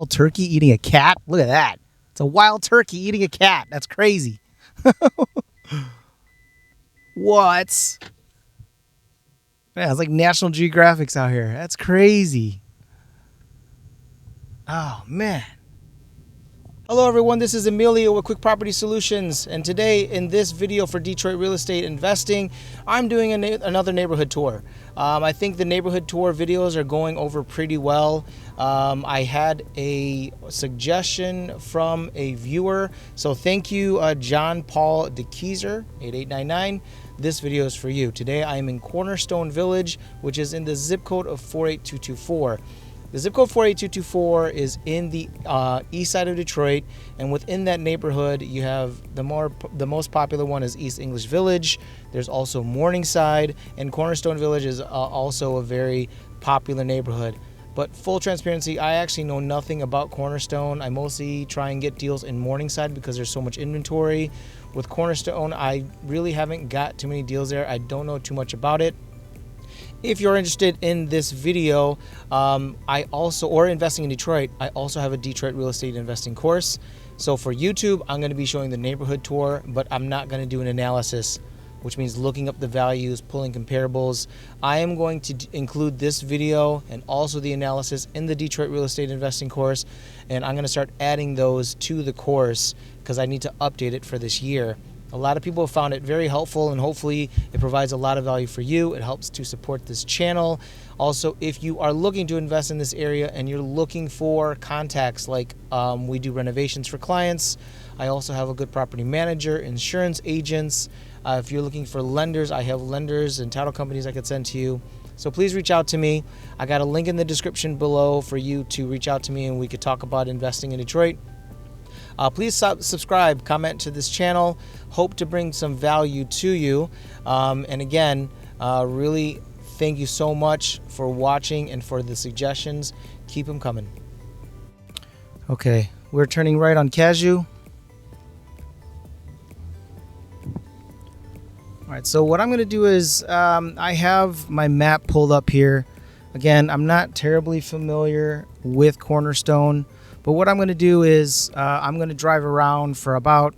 A turkey eating a cat? Look at that. It's a wild turkey eating a cat. That's crazy. What? Man, it's like National Geographic's out here. That's crazy. Oh, man. Hello everyone, this is Emilio with Quick Property Solutions, and today in this video for Detroit real estate investing, I'm doing another neighborhood tour. I think the neighborhood tour videos are going over pretty well. I had a suggestion from a viewer, so thank you John Paul DeKeyser, 8899. This video is for you. Today I am in Cornerstone Village, which is in the zip code of 48224. The zip code 48224 is in the east side of Detroit, and within that neighborhood you have the most popular one is East English Village. There's also Morningside, and Cornerstone Village is also a very popular neighborhood. But full transparency, I actually know nothing about Cornerstone. I mostly try and get deals in Morningside because there's so much inventory. With Cornerstone, I really haven't got too many deals there. I don't know too much about it. If you're interested in this video, or investing in Detroit, I also have a Detroit real estate investing course. So for YouTube, I'm going to be showing the neighborhood tour, but I'm not going to do an analysis, which means looking up the values, pulling comparables. I am going to include this video and also the analysis in the Detroit real estate investing course, and I'm going to start adding those to the course because I need to update it for this year. A lot of people have found it very helpful, and hopefully it provides a lot of value for you. It helps to support this channel. Also, if you are looking to invest in this area and you're looking for contacts, like we do renovations for clients. I also have a good property manager, insurance agents. If you're looking for lenders, I have lenders and title companies I could send to you. So please reach out to me. I got a link in the description below for you to reach out to me and we could talk about investing in Detroit. Please subscribe, comment to this channel. Hope to bring some value to you. And again, really thank you so much for watching and for the suggestions. Keep them coming. Okay, we're turning right on Cashew. All right, so what I'm going to do is I have my map pulled up here. Again, I'm not terribly familiar with Cornerstone. But what I'm going to do is I'm going to drive around for about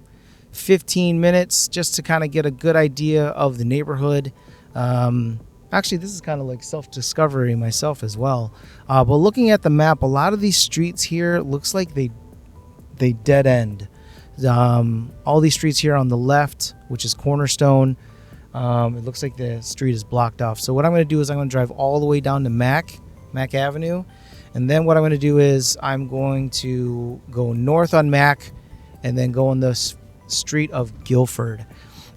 15 minutes just to kind of get a good idea of the neighborhood. Actually, this is kind of like self-discovery myself as well. But looking at the map, a lot of these streets here looks like they dead end. All these streets here on the left, which is Cornerstone, it looks like the street is blocked off. So what I'm going to do is I'm going to drive all the way down to Mack Avenue. And then what I'm going to do is I'm going to go north on Mack and then go on the street of Guilford.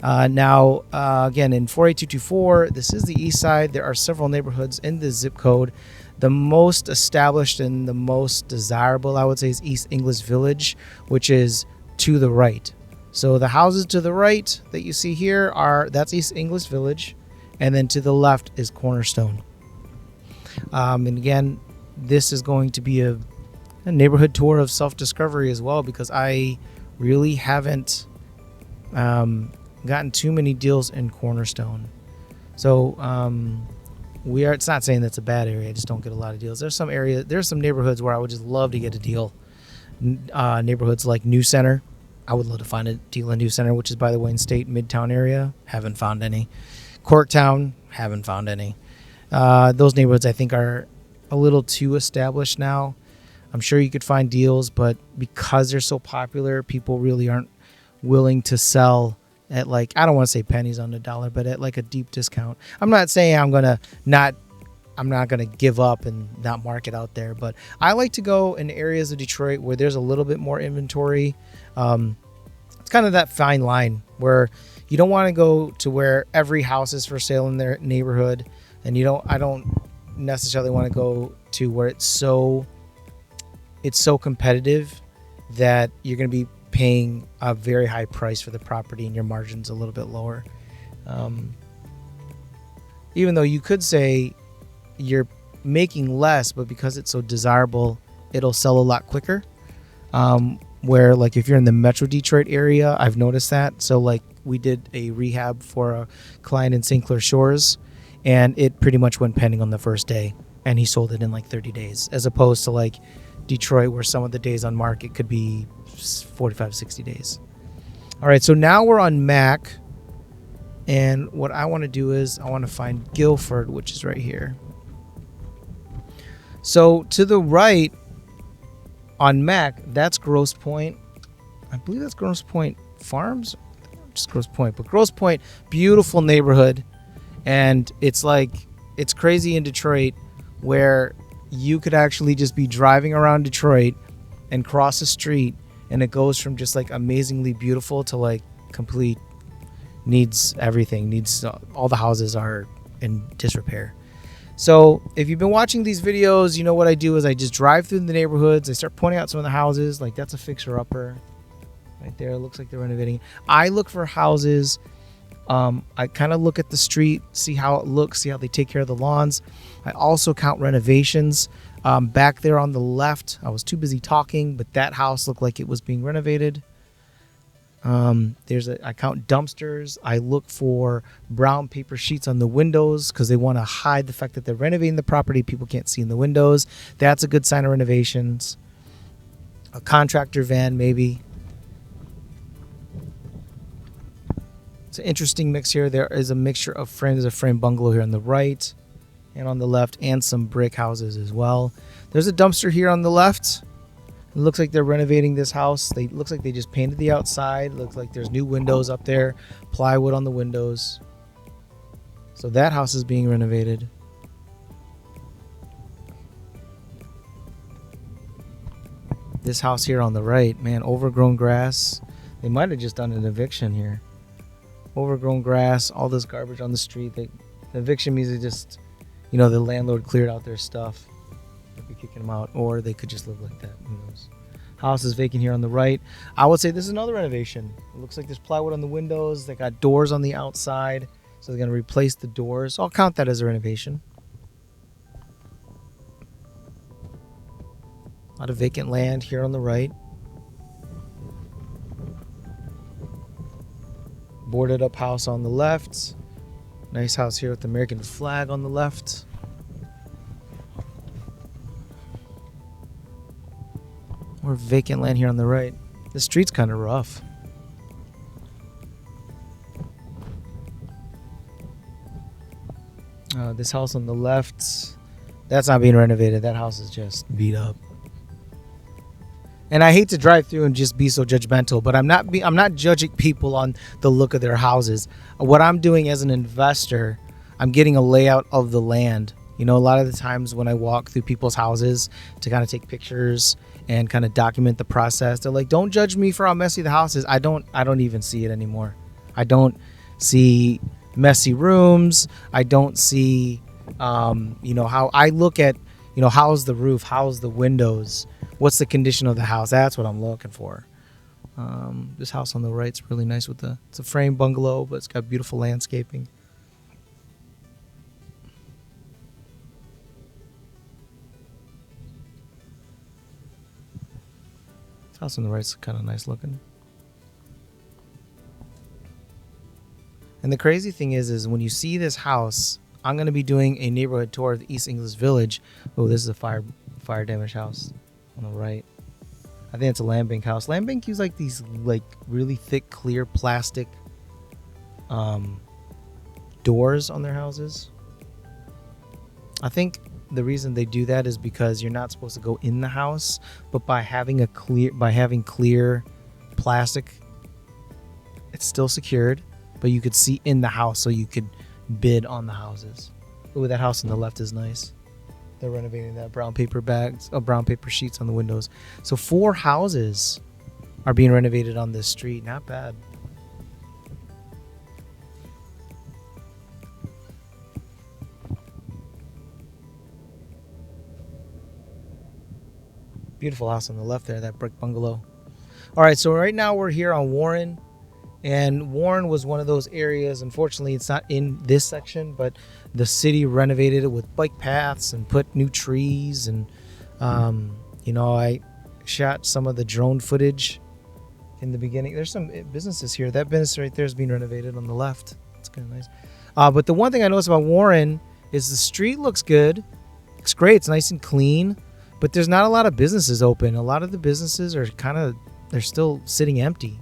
Now, again, in 48224, this is the east side. There are several neighborhoods in this zip code. The most established and the most desirable, I would say, is East English Village, which is to the right. So the houses to the right that you see here that's East English Village. And then to the left is Cornerstone. And again, this is going to be a neighborhood tour of self-discovery as well, because I really haven't gotten too many deals in Cornerstone. So it's not saying that's a bad area. I just don't get a lot of deals. There's some neighborhoods where I would just love to get a deal. Neighborhoods like New Center. I would love to find a deal in New Center, which is, by the way, in State Midtown area. Haven't found any. Corktown. Haven't found any. Those neighborhoods I think are a little too established now. I'm sure you could find deals, but because they're so popular, people really aren't willing to sell at, like, I don't want to say pennies on the dollar, but at like a deep discount. I'm not saying I'm not gonna give up and not market out there, but I like to go in areas of Detroit where there's a little bit more inventory. It's kind of that fine line where you don't want to go to where every house is for sale in their neighborhood, and I don't necessarily want to go to where it's so competitive that you're going to be paying a very high price for the property and your margin's a little bit lower. Even though you could say you're making less, but because it's so desirable, it'll sell a lot quicker. Where, like, if you're in the Metro Detroit area, I've noticed that. So, like, we did a rehab for a client in St. Clair Shores, and it pretty much went pending on the first day, and he sold it in like 30 days, as opposed to like Detroit, where some of the days on market could be 45, 60 days. All right, so now we're on Mac. And what I want to do is I want to find Guilford, which is right here. So to the right on Mac, that's Grosse Pointe. I believe that's Grosse Pointe Farms. Just Grosse Pointe. But Grosse Pointe, beautiful neighborhood. And it's crazy in Detroit where you could actually just be driving around Detroit and cross the street, and it goes from just like amazingly beautiful to like complete needs everything. All the houses are in disrepair. So if you've been watching these videos, you know what I do is I just drive through the neighborhoods. I start pointing out some of the houses. Like that's a fixer-upper right there. It looks like they're renovating. I look for houses. I kind of look at the street, see how it looks, see how they take care of the lawns. I also count renovations. Back there on the left, I was too busy talking, but that house looked like it was being renovated. I count dumpsters. I look for brown paper sheets on the windows because they want to hide the fact that they're renovating the property. People can't see in the windows. That's a good sign of renovations. A contractor van, maybe. It's an interesting mix here. There is a mixture of frames. There's a frame bungalow here on the right and on the left, and some brick houses as well. There's a dumpster here on the left. It looks like they're renovating this house. Looks like they just painted the outside. Looks like there's new windows up there, plywood on the windows. So that house is being renovated. This house here on the right, man, overgrown grass. They might have just done an eviction here. Overgrown grass, all this garbage on the street. The eviction means they just, the landlord cleared out their stuff. Be kicking them out, or they could just live like that. Who knows? House is vacant here on the right. I would say this is another renovation. It looks like there's plywood on the windows. They got doors on the outside, so they're going to replace the doors. I'll count that as a renovation. A lot of vacant land here on the right. Boarded up house on the left. Nice house here with the American flag on the left. More vacant land here on the right. The street's kind of rough. This house on the left, that's not being renovated. That house is just beat up. And I hate to drive through and just be so judgmental, but I'm not judging people on the look of their houses. What I'm doing as an investor, I'm getting a layout of the land. A lot of the times when I walk through people's houses to kind of take pictures and kind of document the process, they're like, don't judge me for how messy the house is. I don't even see it anymore. I don't see messy rooms. I don't see, how I look at, how's the roof? How's the windows? What's the condition of the house? That's what I'm looking for. This house on the right's really nice it's a frame bungalow, but it's got beautiful landscaping. House on the right's kind of nice looking. And the crazy thing is when you see this house, I'm going to be doing a neighborhood tour of the East English Village. Oh, this is a fire damaged house on the right. I think it's a land bank house. Land bank use like these really thick, clear plastic doors on their houses. I think the reason they do that is because you're not supposed to go in the house, but by having clear plastic, it's still secured, but you could see in the house, so you could bid on the houses. Ooh, that house on the left is nice. They're renovating that brown paper sheets on the windows. So 4 houses are being renovated on this street. Not bad. Beautiful house on the left there, that brick bungalow. All right, so right now we're here on Warren, and Warren was one of those areas. Unfortunately, it's not in this section, but the city renovated it with bike paths and put new trees. And I shot some of the drone footage in the beginning. There's some businesses here. That business right there is being renovated on the left. It's kind of nice. But the one thing I noticed about Warren is the street looks good. It's great. It's nice and clean. But there's not a lot of businesses open. A lot of the businesses are they're still sitting empty.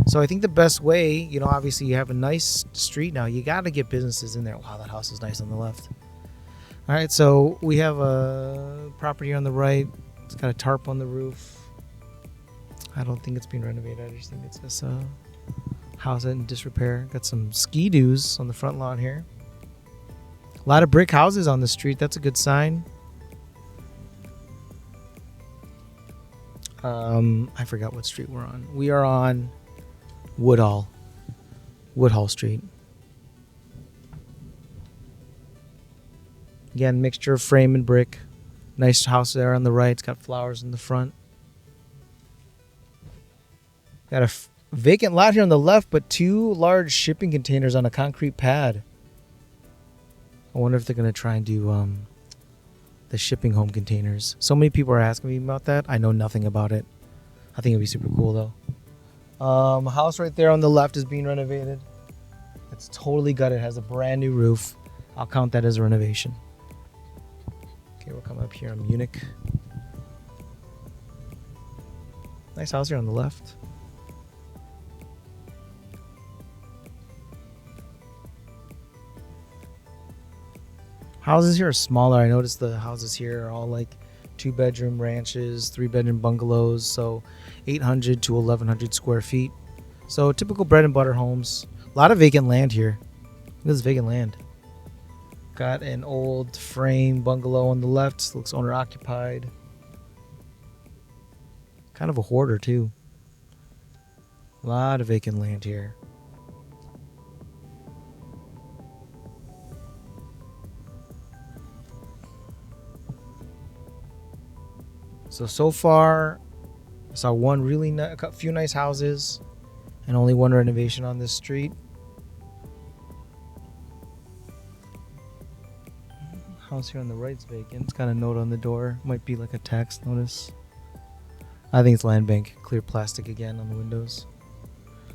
So I think the best way, you know, obviously you have a nice street now. You got to get businesses in there. Wow, that house is nice on the left. All right, so we have a property on the right. It's got a tarp on the roof. I don't think it's being renovated. I just think it's this house in disrepair. Got some ski-doos on the front lawn here. A lot of brick houses on the street. That's a good sign. I forgot what street we're on. We are on Woodhall Street. Again, mixture of frame and brick. Nice house there on the right. It's got flowers in the front. Got a vacant lot here on the left, but 2 large shipping containers on a concrete pad. I wonder if they're going to try and do the shipping home containers. So many people are asking me about that. I know nothing about it. I think it'd be super cool though. House right there on the left is being renovated. It's totally gutted. It has a brand new roof. I'll count that as a renovation. Okay, we'll come up here on Munich. Nice house here on the left. Houses here are smaller. I noticed the houses here are all like 2-bedroom ranches, 3-bedroom bungalows, so 800 to 1100 square feet. So typical bread and butter homes. A lot of vacant land here. Look at this vacant land. Got an old frame bungalow on the left. Looks owner occupied. Kind of a hoarder too. A lot of vacant land here. So far, I saw a few nice houses and only one renovation on this street. House here on the right's vacant. It's got a note on the door. Might be like a tax notice. I think it's land bank. Clear plastic again on the windows.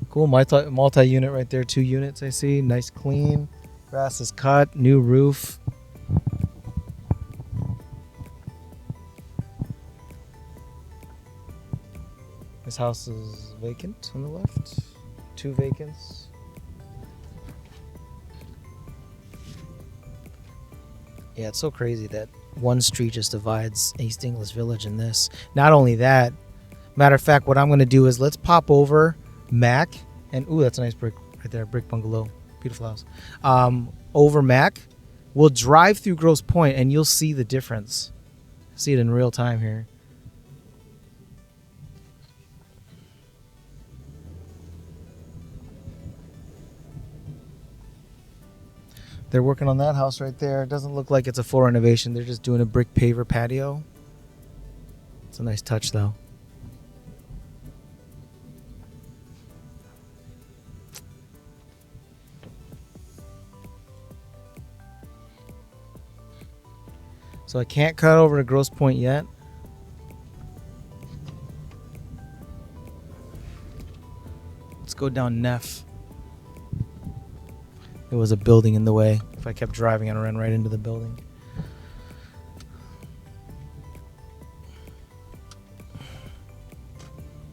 Cool multi-unit right there. 2 units I see. Nice clean. Grass is cut. New roof. This house is vacant on the left. 2 vacants. Yeah, it's so crazy that one street just divides East English Village and this. Not only that, matter of fact, what I'm going to do is let's pop over Mac. And, ooh, that's a nice brick right there. Brick bungalow. Beautiful house. Over Mac. We'll drive through Grosse Pointe and you'll see the difference. See it in real time here. They're working on that house right there. It doesn't look like it's a full renovation. They're just doing a brick paver patio. It's a nice touch though. So I can't cut over to Grosse Pointe yet. Let's go down Neff. There was a building in the way. If I kept driving, I'd run right into the building.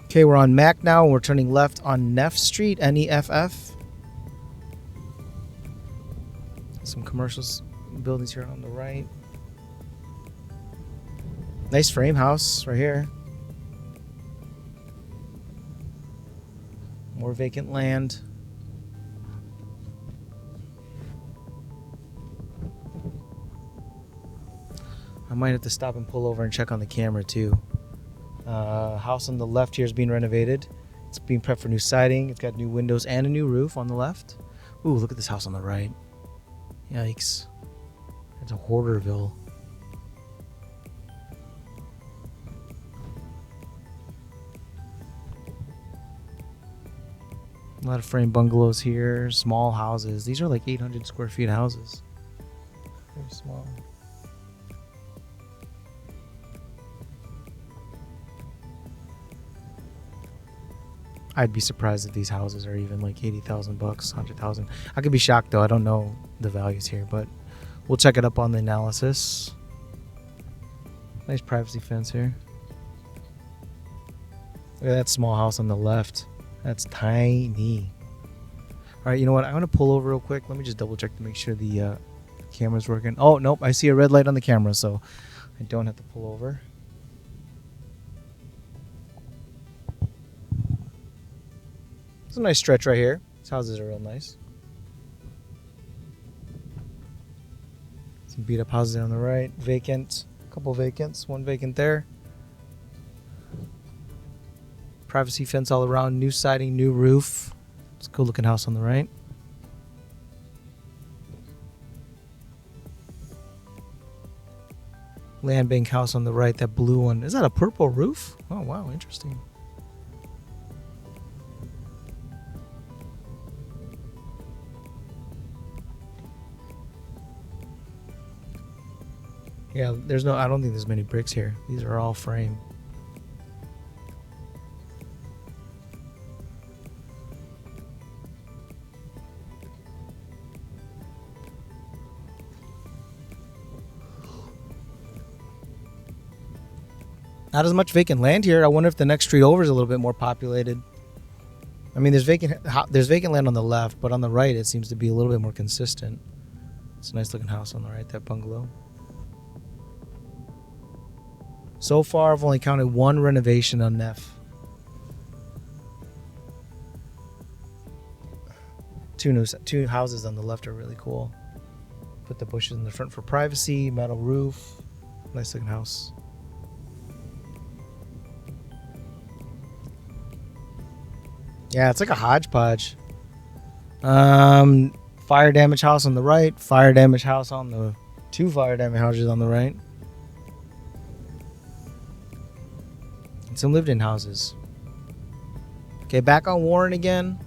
Okay, we're on Mac now, and we're turning left on Neff Street, N-E-F-F. Some commercial buildings here on the right. Nice frame house right here. More vacant land. I might have to stop and pull over and check on the camera too. House on the left here is being renovated. It's being prepped for new siding. It's got new windows and a new roof on the left. Ooh, look at this house on the right. Yikes. It's a hoarderville. A lot of frame bungalows here. Small houses. These are like 800 square feet houses. Very small. I'd be surprised if these houses are even like 80,000 bucks, 100,000. I could be shocked though. I don't know the values here, but we'll check it up on the analysis. Nice privacy fence here. Look at that small house on the left. That's tiny. All right, you know what? I'm going to pull over real quick. Let me just double check to make sure the camera's working. Oh, nope. I see a red light on the camera, so I don't have to pull over. It's a nice stretch right here. These houses are real nice. Some beat up houses on the right. Vacant. A couple vacants. One vacant there. Privacy fence all around. New siding, new roof. It's a cool looking house on the right. Land bank house on the right. That blue one. Is that a purple roof? Oh, wow. Interesting. Yeah, there's no, I don't think there's many bricks here. These are all frame. Not as much vacant land here. I wonder if the next street over is a little bit more populated. I mean, there's vacant land on the left, but on the right it seems to be a little bit more consistent. It's a nice looking house on the right, that bungalow. So far, I've only counted one renovation on Neff. Two houses on the left are really cool. Put the bushes in the front for privacy, metal roof. Nice looking house. Yeah, it's like a hodgepodge. Fire damage house on the right, fire damage house on the two fire damage houses on the right. And some lived in houses. Okay, back on Warren again.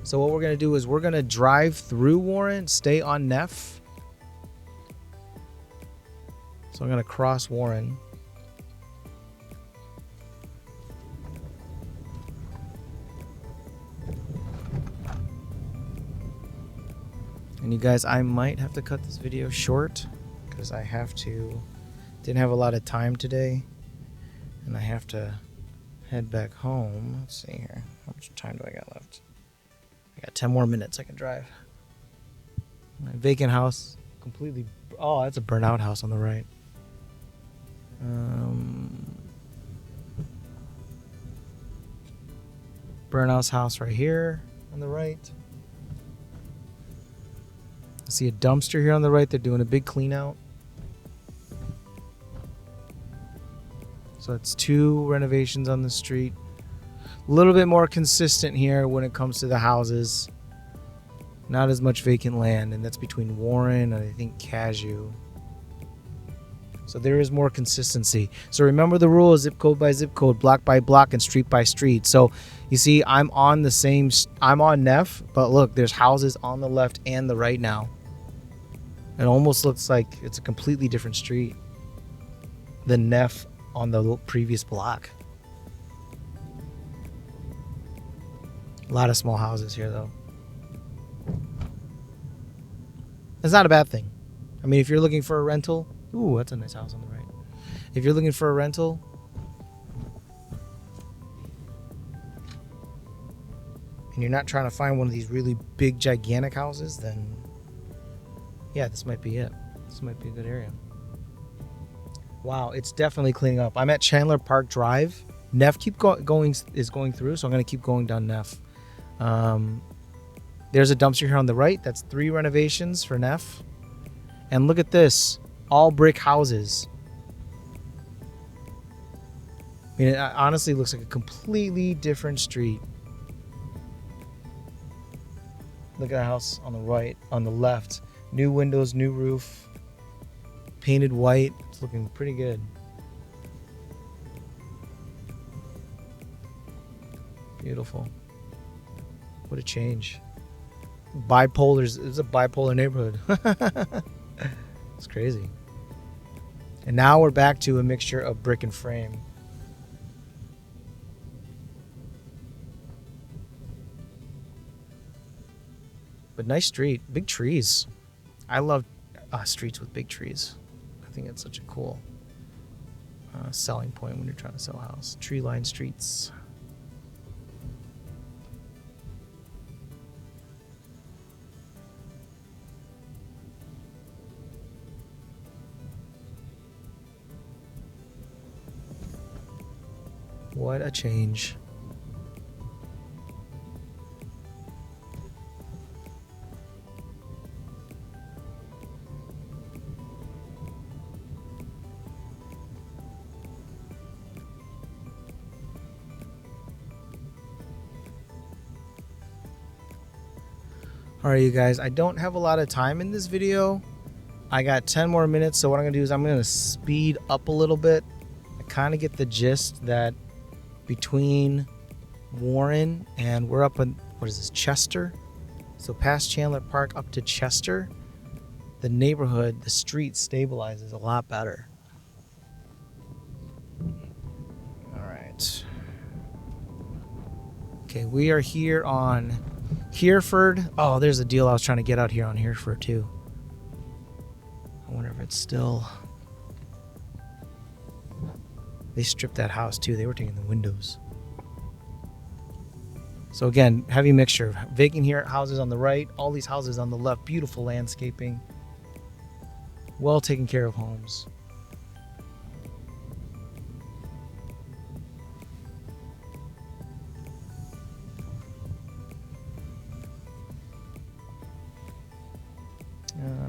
So what we're gonna do is we're gonna drive through Warren, stay on Neff. So I'm gonna cross Warren. And you guys, I might have to cut this video short because I didn't have a lot of time today and I have to head back home. Let's see here. How much time do I got left? I got 10 more minutes I can drive. My vacant house, completely. Oh, that's a burnt out house on the right. Burnt house right here on the right. I see a dumpster here on the right. They're doing a big clean out. So it's two renovations on the street. A little bit more consistent here when it comes to the houses. Not as much vacant land, and that's between Warren and I think Cashew. So there is more consistency. So remember the rule is zip code by zip code, block by block, and street by street. So you see I'm on Neff, but look, there's houses on the left and the right now. It almost looks like it's a completely different street than Neff on the previous block. A lot of small houses here, though. It's not a bad thing. I mean, if you're looking for a rental, ooh, that's a nice house on the right. If you're looking for a rental, and you're not trying to find one of these really big, gigantic houses, then yeah, this might be it. This might be a good area. Wow, it's definitely cleaning up. I'm at Chandler Park Drive. Neff is going through, so I'm going to keep going down Neff. There's a dumpster here on the right. That's 3 renovations for Neff. And look at this. All brick houses. I mean, it honestly looks like a completely different street. Look at the house on the right, on the left. New windows, new roof. Painted white. It's looking pretty good. Beautiful. What a change. It's a bipolar neighborhood. It's crazy. And now we're back to a mixture of brick and frame. But nice street. Big trees. I love streets with big trees. I think it's such a cool selling point when you're trying to sell a house. Tree-lined streets. What a change. Alright, you guys, I don't have a lot of time in this video. I got 10 more minutes, so what I'm going to do is I'm going to speed up a little bit. I kind of get the gist that between Warren and we're up in, what is this, Chester? So past Chandler Park up to Chester, the neighborhood, the street stabilizes a lot better. Alright. Okay, we are here on Hereford. Oh, there's a deal I was trying to get out here on Hereford too. I wonder if it's still... They stripped that house too. They were taking the windows. So again, heavy mixture. Vacant here houses on the right, all these houses on the left. Beautiful landscaping. Well taken care of homes.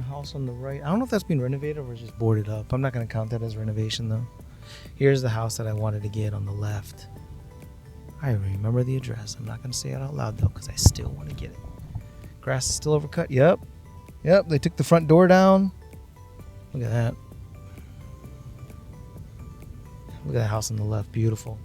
House on the right. I don't know if that's been renovated or just boarded up. I'm not going to count that as renovation though. Here's the house that I wanted to get on the left. I remember the address. I'm not going to say it out loud though because I still want to get it. Grass is still overcut. Yep. Yep. They took the front door down. Look at that. Look at that house on the left. Beautiful.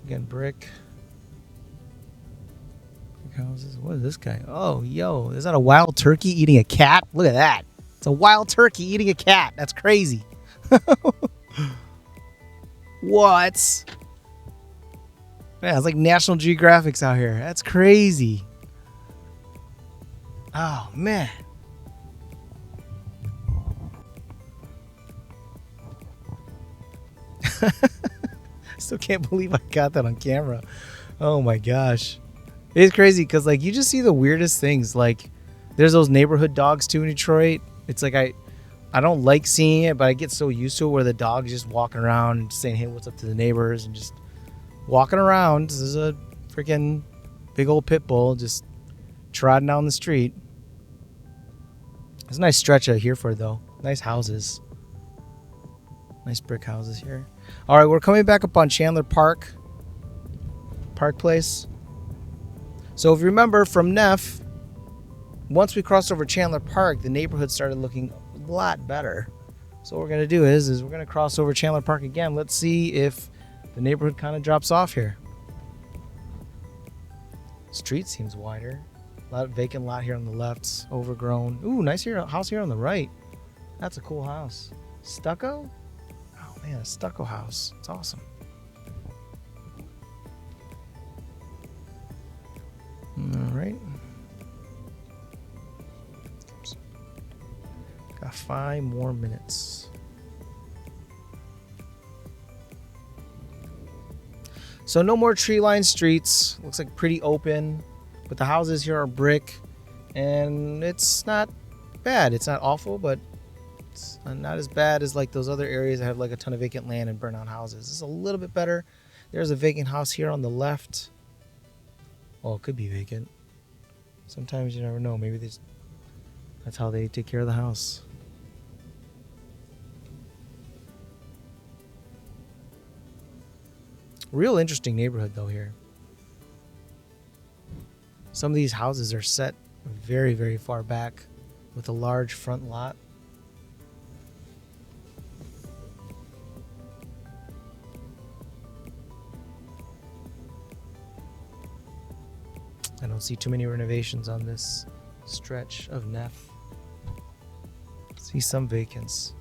Again, brick houses. What is this guy? Oh, yo, is that a wild turkey eating a cat? Look at that. It's a wild turkey eating a cat. That's crazy. What? Man, it's like National Geographic's out here. That's crazy. Oh, man. Still can't believe I got that on camera. Oh my gosh. It's crazy because like you just see the weirdest things. Like there's those neighborhood dogs too in Detroit. It's like I don't like seeing it, but I get so used to it where the dog's just walking around and saying, hey, what's up to the neighbors and just walking around. This is a freaking big old pit bull just trotting down the street. It's a nice stretch of Hereford though. Nice houses. Nice brick houses here. All right, we're coming back up on Chandler Park. Park Place. So if you remember from Neff, once we crossed over Chandler Park, the neighborhood started looking a lot better. So what we're going to do is we're going to cross over Chandler Park again. Let's see if the neighborhood kind of drops off here. Street seems wider. A lot of vacant lot here on the left. Overgrown. Ooh, nice house here on the right. That's a cool house. Stucco? Oh man, a stucco house. It's awesome. All right. Oops. Got 5 more minutes. So no more tree-lined streets. Looks like pretty open, but the houses here are brick, and it's not bad. It's not awful, but it's not as bad as like those other areas that have like a ton of vacant land and burnt out houses. It's a little bit better. There's a vacant house here on the left. Oh, it could be vacant. Sometimes you never know. Maybe that's how they take care of the house. Real interesting neighborhood though here. Some of these houses are set very, very far back with a large front lot. don't see too many renovations on this stretch of Neff. See some vacants.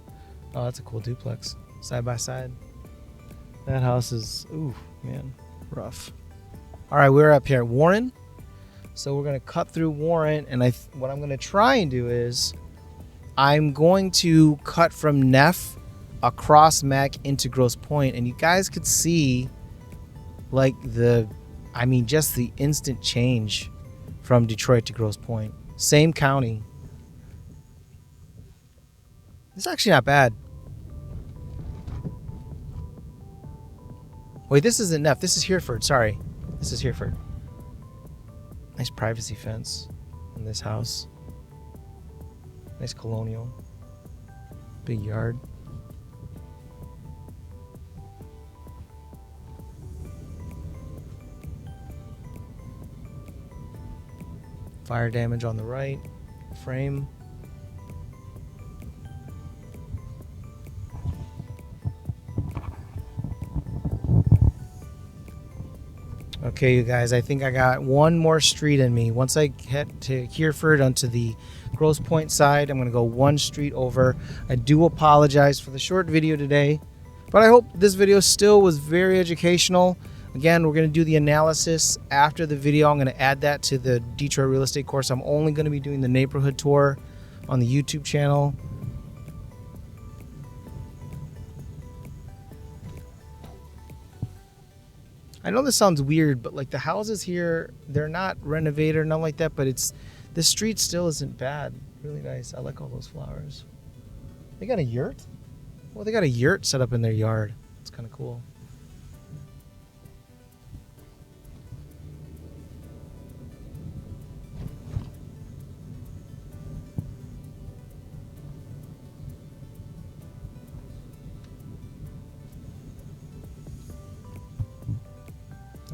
Oh, that's a cool duplex. Side by side. That house is, ooh, man, rough. All right, we're up here at Warren. So we're going to cut through Warren. And what I'm going to try and do is I'm going to cut from Neff across Mac into Grosse Pointe. And you guys could see like just the instant change from Detroit to Grosse Pointe. Same county. It's actually not bad. Wait, this isn't Neff. This is Hereford. Sorry. This is Hereford. Nice privacy fence in this house. Nice colonial. Big yard. Fire damage on the right. Frame. Okay, you guys, I think I got one more street in me. Once I head to Hereford onto the Grosse Pointe side, I'm going to go one street over. I do apologize for the short video today, but I hope this video still was very educational. Again, we're going to do the analysis after the video. I'm going to add that to the Detroit real estate course. I'm only going to be doing the neighborhood tour on the YouTube channel. I know this sounds weird, but like the houses here, they're not renovated or nothing like that, but the street still isn't bad. Really nice. I like all those flowers. They got a yurt? Well, they got a yurt set up in their yard. It's kind of cool.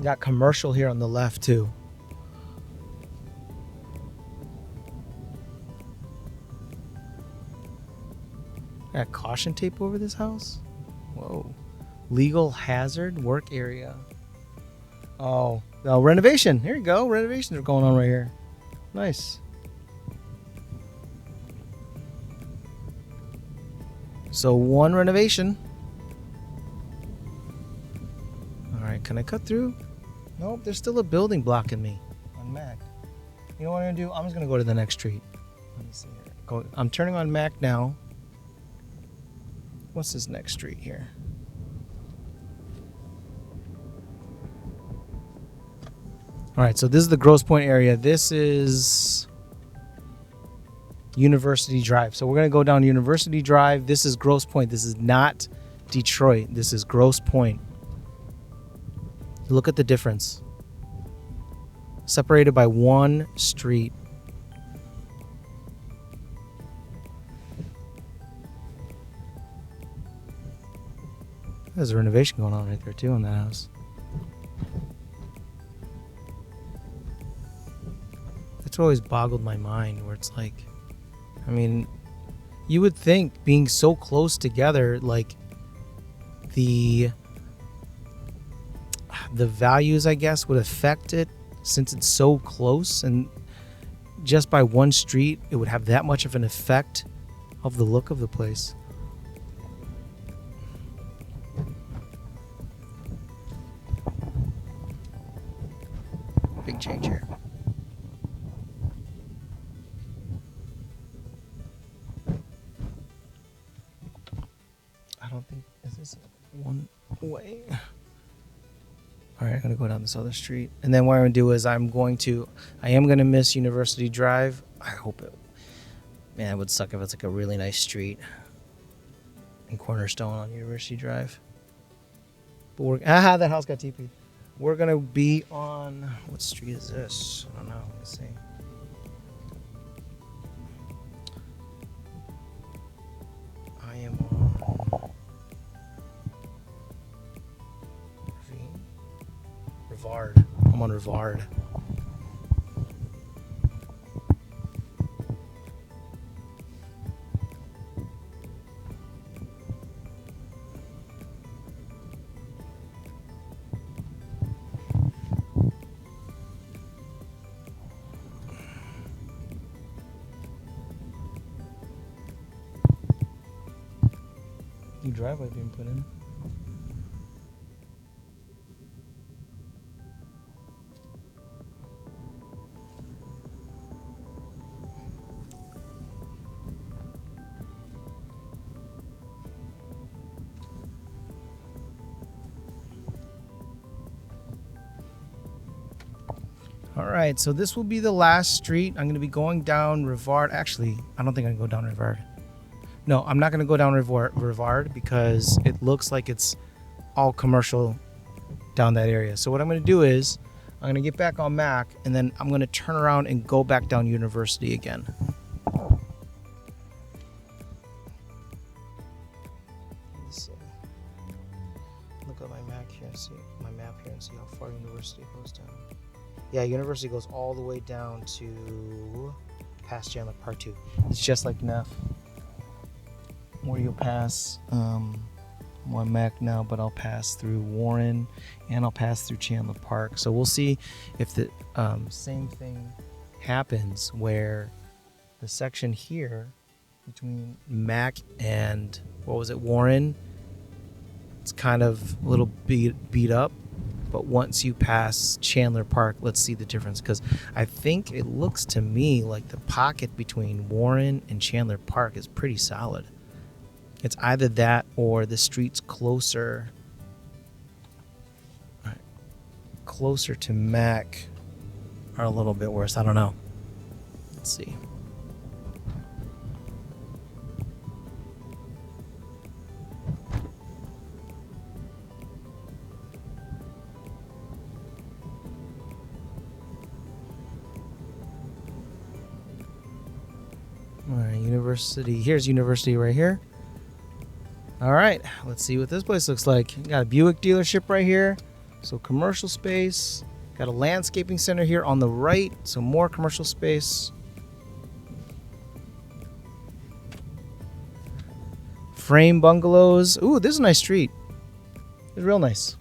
Got commercial here on the left too. Got caution tape over this house. Whoa. Legal hazard work area. Oh, renovation. Here you go. Renovations are going on right here. Nice. So one renovation. All right, can I cut through? Nope, there's still a building blocking me on Mac. You know what I'm gonna do? I'm just gonna go to the next street. Let me see here. I'm turning on Mac now. What's this next street here? All right, so this is the Grosse Pointe area. This is University Drive. So we're gonna go down University Drive. This is Grosse Pointe. This is not Detroit. This is Grosse Pointe. Look at the difference. Separated by one street. There's a renovation going on right there too in that house. That's what always boggled my mind, where it's like, I mean, you would think being so close together, like the values, I guess, would affect it, since it's so close, and just by one street it would have that much of an effect of the look of the place. Big change here. I don't think, is this one way? All right, I'm going to go down this other street. And then what I'm going to do is I am going to miss University Drive. I hope it, man, it would suck if it's like a really nice street in Cornerstone on University Drive. But that house got TP'd. We're going to be on, what street is this? I don't know. Let's see. I am on Rivard. I'm on Rivard. New driveway being put in. All right, so this will be the last street. I'm going to be going down Rivard. Actually, I don't think I can go down Rivard. No, I'm not going to go down Rivard because it looks like it's all commercial down that area. So what I'm going to do is I'm going to get back on Mac, and then I'm going to turn around and go back down University again. Let's look at my Mac here and see my map here and see how far University goes down. Yeah, University goes all the way down to past Chandler Park 2. It's just like Neff, where you'll pass one Mac now, but I'll pass through Warren and I'll pass through Chandler Park. So we'll see if the same thing happens where the section here between Mac and Warren, it's kind of a little beat up. But once you pass Chandler Park, let's see the difference. Because I think it looks to me like the pocket between Warren and Chandler Park is pretty solid. It's either that or the streets closer to Mac are a little bit worse. I don't know. Let's see. All right, University. Here's University right here. All right, let's see what this place looks like. Got a Buick dealership right here. So commercial space. Got a landscaping center here on the right. So more commercial space. Frame bungalows. Ooh, this is a nice street. It's real nice.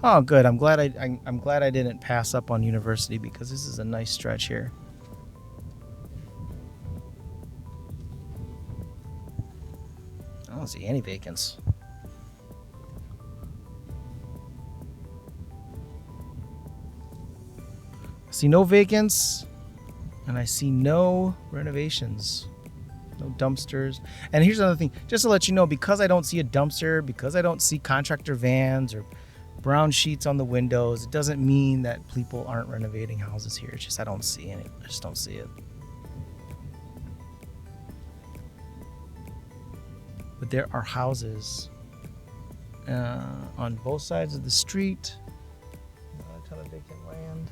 Oh, good. I'm glad I didn't pass up on University because this is a nice stretch here. I don't see any vacants. I see no vacants, and I see no renovations. No dumpsters. And here's another thing, just to let you know, because I don't see a dumpster, because I don't see contractor vans or brown sheets on the windows, it doesn't mean that people aren't renovating houses here. It's just I don't see any. I just don't see it. But there are houses on both sides of the street. A ton of vacant land.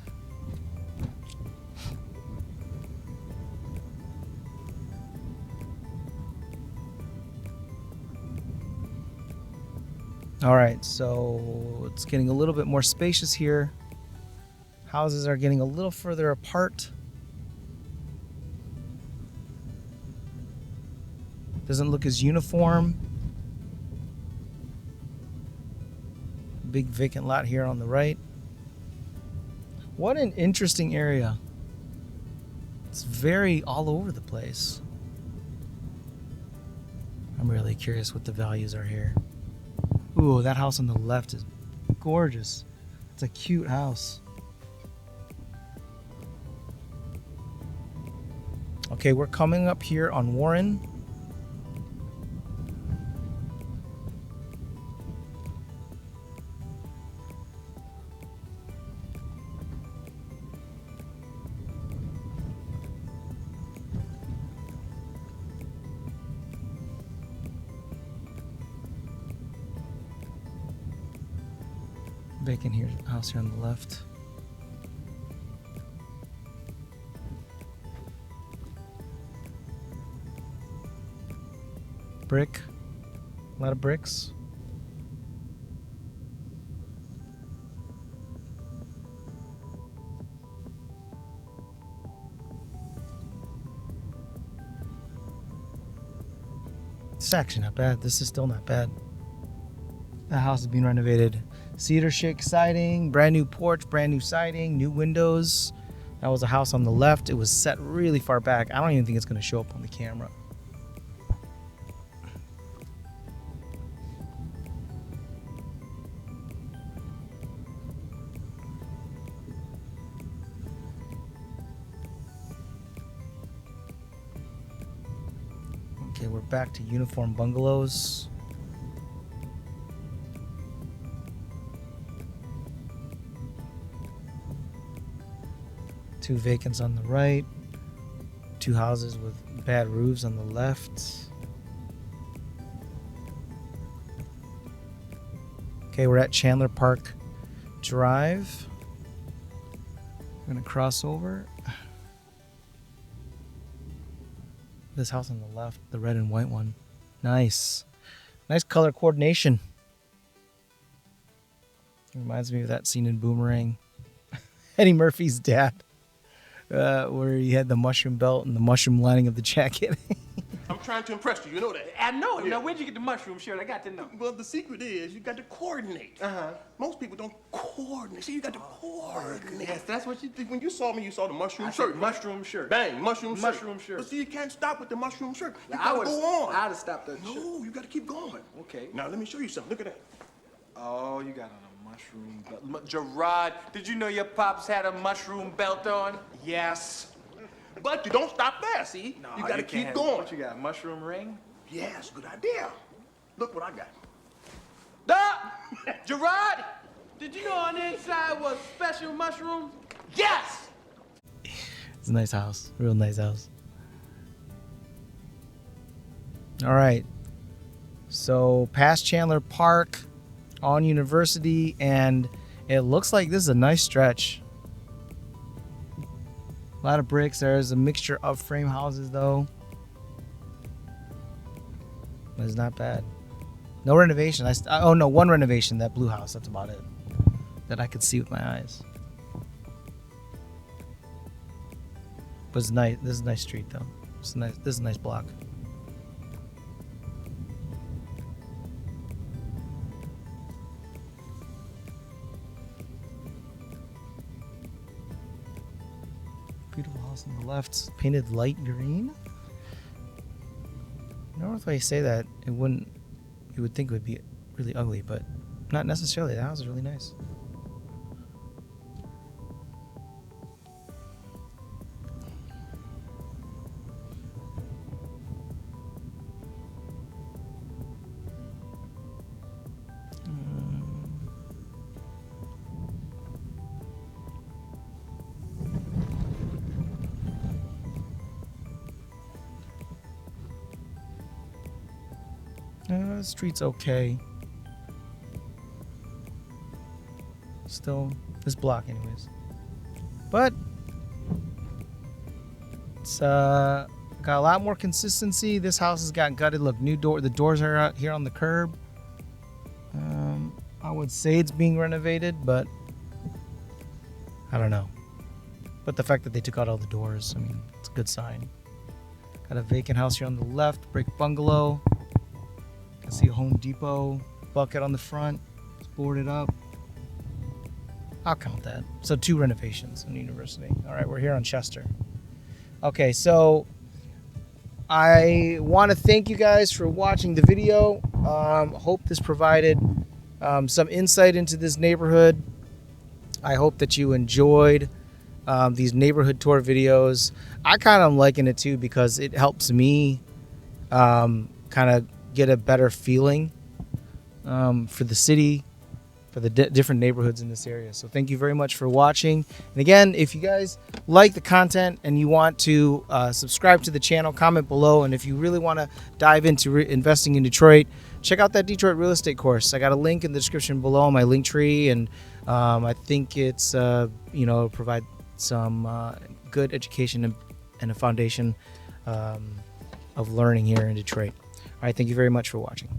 All right, so it's getting a little bit more spacious here. Houses are getting a little further apart. Doesn't look as uniform. Big vacant lot here on the right. What an interesting area. It's very all over the place. I'm really curious what the values are here. Ooh, that house on the left is gorgeous. It's a cute house. Okay, we're coming up here on Warren. Vacant here, house here on the left. Brick, a lot of bricks. It's actually not bad. This is still not bad. The house is being renovated. Cedar shake siding, brand new porch, brand new siding, new windows, That was a house on the left. It was set really far back. I don't even think it's going to show up on the camera. Okay, we're back to uniform bungalows. Two vacants on the right. Two houses with bad roofs on the left. Okay, we're at Chandler Park Drive. We're gonna cross over. This house on the left, the red and white one. Nice. Nice color coordination. Reminds me of that scene in Boomerang. Eddie Murphy's dad. Where he had the mushroom belt and the mushroom lining of the jacket. I'm trying to impress you, you know that. I know it. Yeah. Now, where'd you get the mushroom shirt? I got to know. Well, the secret is you got to coordinate. Most people don't coordinate. See, you got to coordinate. Yes, that's what you do. When you saw me, you saw the mushroom shirt. Mushroom shirt. Bang, mushroom shirt. Shirt. But see, you can't stop with the mushroom shirt. You Now, gotta go on. I'd have stopped that shirt. No, you got to keep going. Okay. Now, let me show you something. Look at that. Oh, you got on a mushroom belt. Gerard, did you know your pops had a mushroom belt on? Yes. But you don't stop there, see? No, you got to keep can't. going. What you got, a mushroom ring? Yes, good idea. Look what I got. Gerard, did you know on the inside was special mushrooms? Yes! It's a nice house. Real nice house. All right. So past Chandler Park on University, and it looks like this is a nice stretch. A lot of bricks. There's a mixture of frame houses though. But it's not bad. No renovation. Oh no, one renovation. That blue house. That's about it. That I could see with my eyes. But it's nice. This is a nice street though. It's nice. This is a nice block. Beautiful house on the left, painted light green. I don't know if I say that, you would think it would be really ugly, but not necessarily. The house is really nice. The street's okay. Still, this block anyways. But it's got a lot more consistency. This house has got gutted. Look, new door. The doors are out here on the curb. I would say it's being renovated, but I don't know. But the fact that they took out all the doors, I mean, it's a good sign. Got a vacant house here on the left, brick bungalow. I see a Home Depot bucket on the front. It's boarded up. I'll count that. So 2 renovations in University. All right, we're here on Chester. Okay, so I want to thank you guys for watching the video. Hope this provided some insight into this neighborhood. I hope that you enjoyed these neighborhood tour videos. I kind of am liking it too because it helps me kind of get a better feeling for the city, for the different neighborhoods in this area. So thank you very much for watching. And again, if you guys like the content and you want to subscribe to the channel, comment below. And if you really want to dive into investing in Detroit, check out that Detroit real estate course. I got a link in the description below on my link tree, and I think it's provide some good education and a foundation of learning here in Detroit. All right, thank you very much for watching.